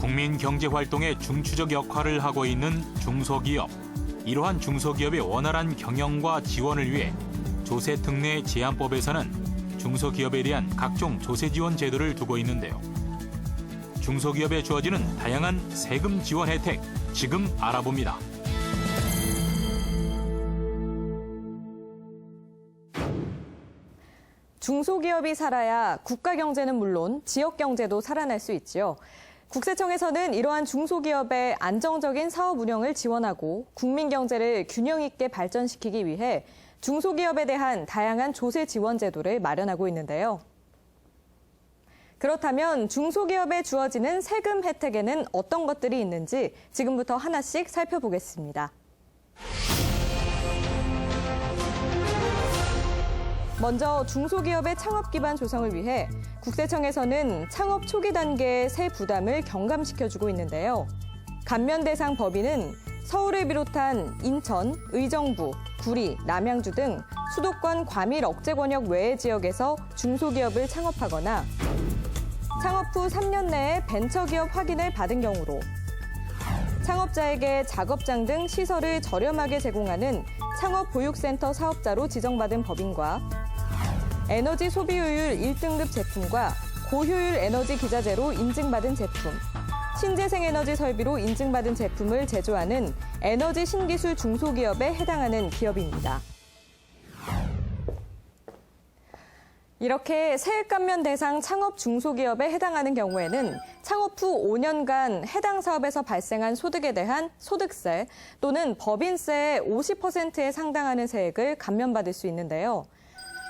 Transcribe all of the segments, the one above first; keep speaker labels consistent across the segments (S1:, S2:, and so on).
S1: 국민 경제 활동에 중추적 역할을 하고 있는 중소기업. 이러한 중소기업의 원활한 경영과 지원을 위해 조세특례 제한법에서는 중소기업에 대한 각종 조세 지원 제도를 두고 있는데요. 중소기업에 주어지는 다양한 세금 지원 혜택, 지금 알아봅니다.
S2: 중소기업이 살아야 국가 경제는 물론 지역 경제도 살아날 수 있지요. 국세청에서는 이러한 중소기업의 안정적인 사업 운영을 지원하고 국민 경제를 균형 있게 발전시키기 위해 중소기업에 대한 다양한 조세 지원 제도를 마련하고 있는데요. 그렇다면 중소기업에 주어지는 세금 혜택에는 어떤 것들이 있는지 지금부터 하나씩 살펴보겠습니다. 먼저 중소기업의 창업 기반 조성을 위해 국세청에서는 창업 초기 단계의 세 부담을 경감시켜주고 있는데요. 감면 대상 범위는 서울을 비롯한 인천, 의정부, 구리, 남양주 등 수도권 과밀 억제 권역 외의 지역에서 중소기업을 창업하거나 창업 후 3년 내에 벤처기업 확인을 받은 경우로 창업자에게 작업장 등 시설을 저렴하게 제공하는 창업보육센터 사업자로 지정받은 법인과 에너지 소비효율 1등급 제품과 고효율 에너지 기자재로 인증받은 제품, 신재생 에너지 설비로 인증받은 제품을 제조하는 에너지 신기술 중소기업에 해당하는 기업입니다. 이렇게 세액 감면 대상 창업 중소기업에 해당하는 경우에는 창업 후 5년간 해당 사업에서 발생한 소득에 대한 소득세 또는 법인세의 50%에 상당하는 세액을 감면받을 수 있는데요.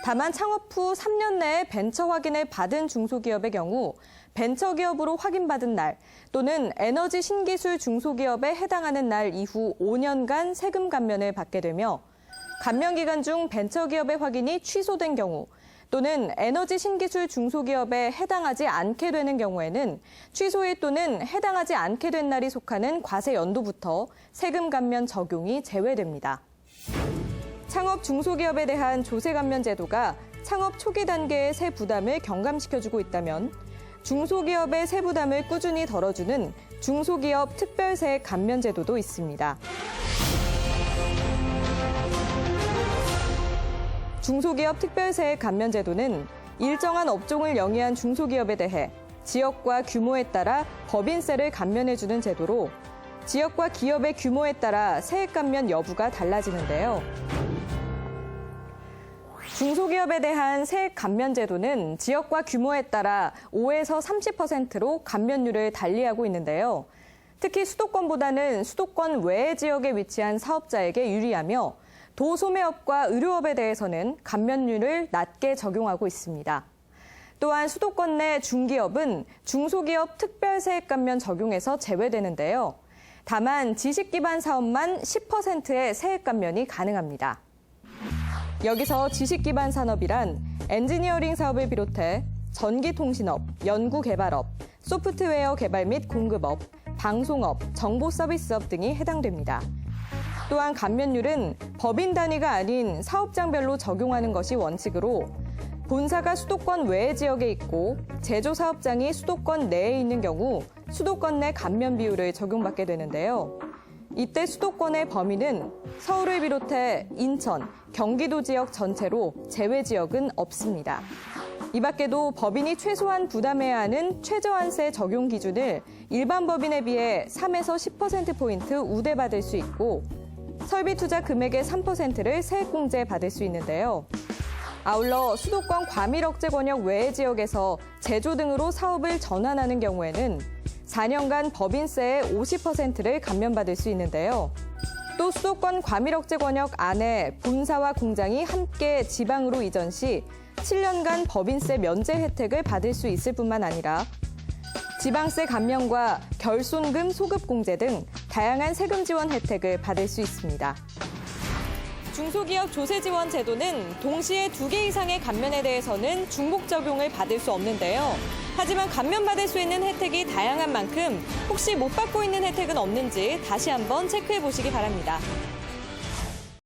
S2: 다만 창업 후 3년 내에 벤처 확인을 받은 중소기업의 경우 벤처기업으로 확인받은 날 또는 에너지 신기술 중소기업에 해당하는 날 이후 5년간 세금 감면을 받게 되며 감면 기간 중 벤처기업의 확인이 취소된 경우 또는 에너지 신기술 중소기업에 해당하지 않게 되는 경우에는 취소일 또는 해당하지 않게 된 날이 속하는 과세 연도부터 세금 감면 적용이 제외됩니다. 창업 중소기업에 대한 조세 감면 제도가 창업 초기 단계의 세 부담을 경감시켜주고 있다면 중소기업의 세 부담을 꾸준히 덜어주는 중소기업 특별세액 감면 제도도 있습니다. 중소기업 특별세액 감면 제도는 일정한 업종을 영위한 중소기업에 대해 지역과 규모에 따라 법인세를 감면해주는 제도로 지역과 기업의 규모에 따라 세액 감면 여부가 달라지는데요. 중소기업에 대한 세액 감면 제도는 지역과 규모에 따라 5에서 30%로 감면율을 달리하고 있는데요. 특히 수도권보다는 수도권 외의 지역에 위치한 사업자에게 유리하며 도소매업과 의료업에 대해서는 감면율을 낮게 적용하고 있습니다. 또한 수도권 내 중기업은 중소기업 특별세액 감면 적용에서 제외되는데요. 다만 지식 기반 사업만 10%의 세액 감면이 가능합니다. 여기서 지식 기반 산업이란 엔지니어링 사업을 비롯해 전기통신업, 연구개발업, 소프트웨어 개발 및 공급업, 방송업, 정보서비스업 등이 해당됩니다. 또한 감면율은 법인 단위가 아닌 사업장별로 적용하는 것이 원칙으로 본사가 수도권 외의 지역에 있고 제조 사업장이 수도권 내에 있는 경우 수도권 내 감면 비율을 적용받게 되는데요. 이때 수도권의 범위는 서울을 비롯해 인천, 경기도 지역 전체로 제외 지역은 없습니다. 이 밖에도 법인이 최소한 부담해야 하는 최저한세 적용 기준을 일반 법인에 비해 3에서 10%포인트 우대받을 수 있고 설비 투자 금액의 3%를 세액공제 받을 수 있는데요. 아울러 수도권 과밀 억제 권역 외의 지역에서 제조 등으로 사업을 전환하는 경우에는 4년간 법인세의 50%를 감면받을 수 있는데요. 또 수도권 과밀 억제 권역 안에 본사와 공장이 함께 지방으로 이전 시 7년간 법인세 면제 혜택을 받을 수 있을 뿐만 아니라 지방세 감면과 결손금 소급 공제 등 다양한 세금 지원 혜택을 받을 수 있습니다. 중소기업 조세 지원 제도는 동시에 2개 이상의 감면에 대해서는 중복 적용을 받을 수 없는데요. 하지만 감면받을 수 있는 혜택이 다양한 만큼 혹시 못 받고 있는 혜택은 없는지 다시 한번 체크해 보시기 바랍니다.